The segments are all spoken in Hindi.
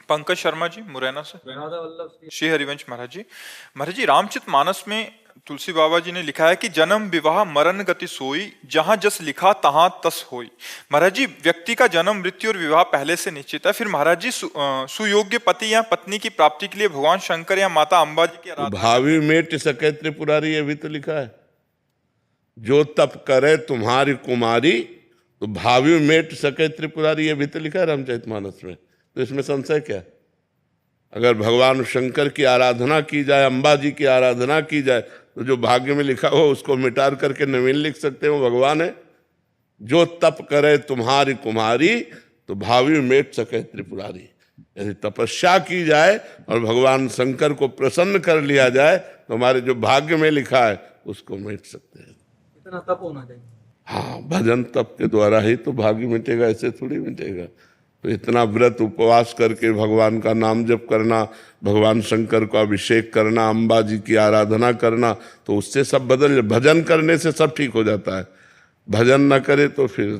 पंकज शर्मा जी मुरैना से। श्री हरिवंश महाराज जी रामचरित मानस में तुलसी बाबा जी ने लिखा है कि जन्म विवाह मरण गति सोई, जहां जस लिखा तहां तस होई। महाराज जी व्यक्ति का जन्म मृत्यु और विवाह पहले से निश्चित है, फिर महाराज जी सुयोग्य पति या पत्नी की प्राप्ति के लिए भगवान शंकर या माता अम्बा जी की आराधना। भावी मेट सके त्रिपुरारी, ये भी तो लिखा है, जो तप करे तुम्हारी कुमारी तो भावी मेट सके त्रिपुरारी, ये भी तो लिखा है रामचरितमानस में। तो इसमें संशय क्या? अगर भगवान शंकर की आराधना की जाए, अम्बा जी की आराधना की जाए, तो जो भाग्य में लिखा हो उसको मिटार करके नवीन लिख सकते हो, भगवान है। जो तप करे तुम्हारी कुमारी तो भावी मेट सके त्रिपुरारी। यदि तपस्या की जाए और भगवान शंकर को प्रसन्न कर लिया जाए तो हमारे जो भाग्य में लिखा है उसको मिट सकते हैं। इतना तप होना चाहिए। हाँ, भजन तप के द्वारा ही तो भाग्य मिटेगा, ऐसे थोड़ी मिटेगा। तो इतना व्रत उपवास करके भगवान का नाम जप करना, भगवान शंकर को अभिषेक करना, अम्बा जी की आराधना करना, तो उससे सब बदल। भजन करने से सब ठीक हो जाता है। भजन न करे तो फिर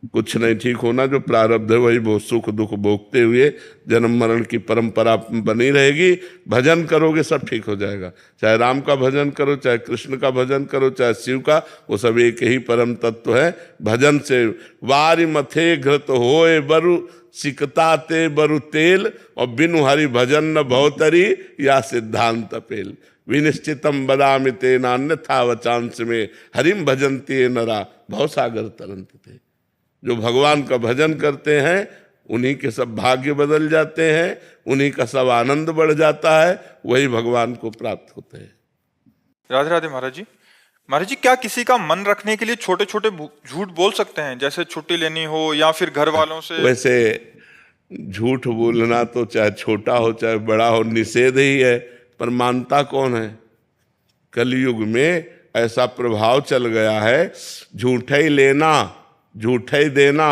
कुछ नहीं ठीक होना। जो प्रारब्ध है वही बहुत सुख दुख भोगते हुए जन्म मरण की परंपरा बनी रहेगी। भजन करोगे सब ठीक हो जाएगा। चाहे राम का भजन करो, चाहे कृष्ण का भजन करो, चाहे शिव का, वो सब एक ही परम तत्व है। भजन से वारि मथे घृत होए बरु सिकता ते बरु तेल, और बिनु हरि भजन न भवतरी या सिद्धांत पेल। विनिश्चितम बदामि तेन अन्यथा वचांस में हरिम भजन्ति नरा भवसागर तरंत थे। जो भगवान का भजन करते हैं उन्हीं के सब भाग्य बदल जाते हैं, उन्हीं का सब आनंद बढ़ जाता है, वही भगवान को प्राप्त होते हैं। राधे राधे महाराज जी। महाराज जी क्या किसी का मन रखने के लिए छोटे छोटे झूठ बोल सकते हैं, जैसे छुट्टी लेनी हो या फिर घर वालों से? वैसे झूठ बोलना तो चाहे छोटा हो चाहे बड़ा हो निषेध ही है, पर मानता कौन है? कलयुग में ऐसा प्रभाव चल गया है, झूठा ही लेना, झूठा ही देना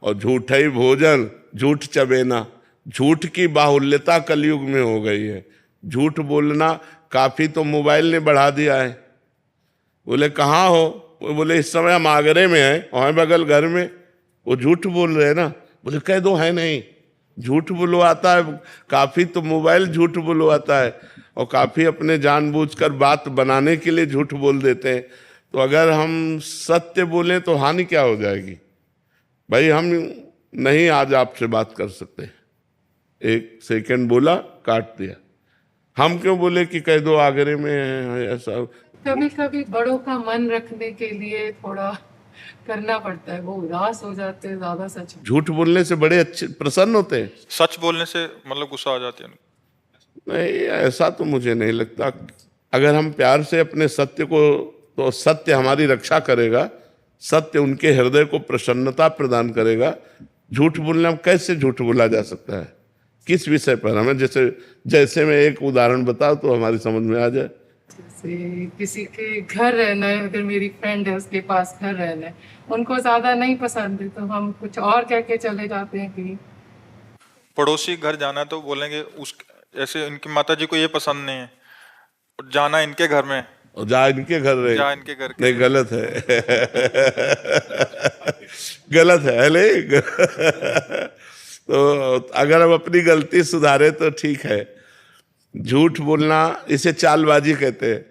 और झूठा ही भोजन, झूठ चबेना। झूठ की बाहुल्यता कलयुग में हो गई है। झूठ बोलना काफी तो मोबाइल ने बढ़ा दिया है। बोले कहाँ हो? वो बोले इस समय हम आगरे में हैं, और बगल घर में। वो झूठ बोल रहे हैं ना। बोले कह दो है नहीं। झूठ बुलवाता है काफी तो मोबाइल झूठ बुलवाता है, और काफी अपने जानबूझकर बात बनाने के लिए झूठ बोल देते हैं। तो अगर हम सत्य बोलें तो हानि क्या हो जाएगी? भाई हम नहीं आज आपसे बात कर सकते, एक सेकंड बोला काट दिया। हम क्यों बोले कि कह दो आगरे में है ऐसा? कभी कभी बड़ों का मन रखने के लिए थोड़ा करना पड़ता है, वो उदास हो जाते हैं ज्यादा। सच झूठ बोलने से बड़े अच्छे प्रसन्न होते हैं। सच बोलने से मतलब गुस्सा आ जाते हैं? नहीं, ऐसा तो मुझे नहीं लगता। अगर हम प्यार से अपने सत्य को, तो सत्य हमारी रक्षा करेगा, सत्य उनके हृदय को प्रसन्नता प्रदान करेगा। झूठ बोलना कैसे झूठ बोला जा सकता है? किस विषय पर? हमें जैसे मैं एक उदाहरण बताऊं तो हमारी समझ में आ जाए। जैसे किसी के घर रहना है, अगर मेरी फ्रेंड है उसके पास घर रहना है, उनको ज्यादा नहीं पसंद है तो हम कुछ और कह के चले जाते हैं। कहीं पड़ोसी घर जाना है तो बोलेंगे उस ऐसे इनकी माता जी को ये पसंद नहीं है, जाना इनके घर में, और जा इनके घर रहे, जा इनके घर नहीं गलत है। गलत है ले। तो अगर हम अपनी गलती सुधारे तो ठीक है। झूठ बोलना इसे चालबाजी कहते हैं,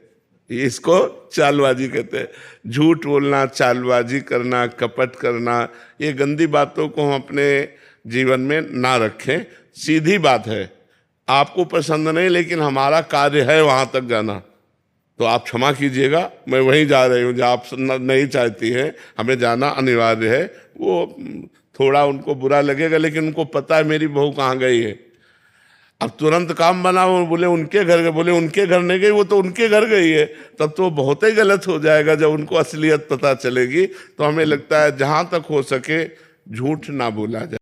इसको चालबाजी कहते हैं। झूठ बोलना, चालबाजी करना, कपट करना, ये गंदी बातों को हम अपने जीवन में ना रखें। सीधी बात है, आपको पसंद नहीं लेकिन हमारा कार्य है वहां तक जाना, तो आप क्षमा कीजिएगा, मैं वहीं जा रही हूँ जहाँ आप नहीं चाहती हैं, हमें जाना अनिवार्य है। वो थोड़ा उनको बुरा लगेगा, लेकिन उनको पता है मेरी बहू कहाँ गई है। अब तुरंत काम बना, वो बोले उनके घर गए, बोले उनके घर नहीं गई, वो तो उनके घर गई है, तब तो बहुत ही गलत हो जाएगा। जब उनको असलियत पता चलेगी तो हमें लगता है जहाँ तक हो सके झूठ ना बोला जाए।